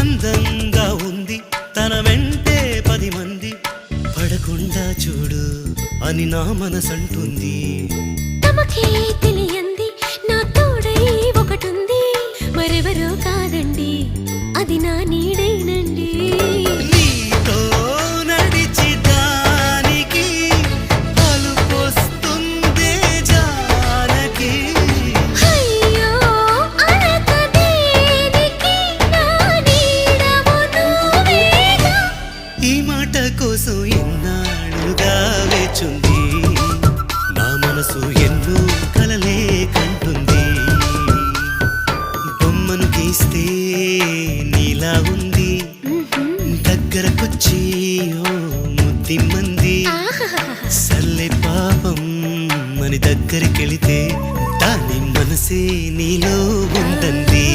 అందంగా ఉంది తన వెంటే 10 మంది పడకుండా చూడు అని నా మనసంటుంది. తమకే తెలియంది నా తోడై ఒకటుంది, మరెవరో కాదండి అది నా నీడైనండి. నీతో నడిచి దానికి అలుపొస్తుందే జానకి. అయ్యో అనక దేనికి నా నీడవు నువ్వేగా. ఈ మాట కోసం ఎన్నాళ్ళుగా వేచుంది నా మనసు ఎన్నో కలలే కంటుంది. బొమ్మను గీస్తే నీలా ఉంది దగ్గరకొచ్చి ఓ ముద్దిమ్మంది. సల్లే పాపం అని దగ్గరికెళితే దాని మనసే నీలో ఉందంది.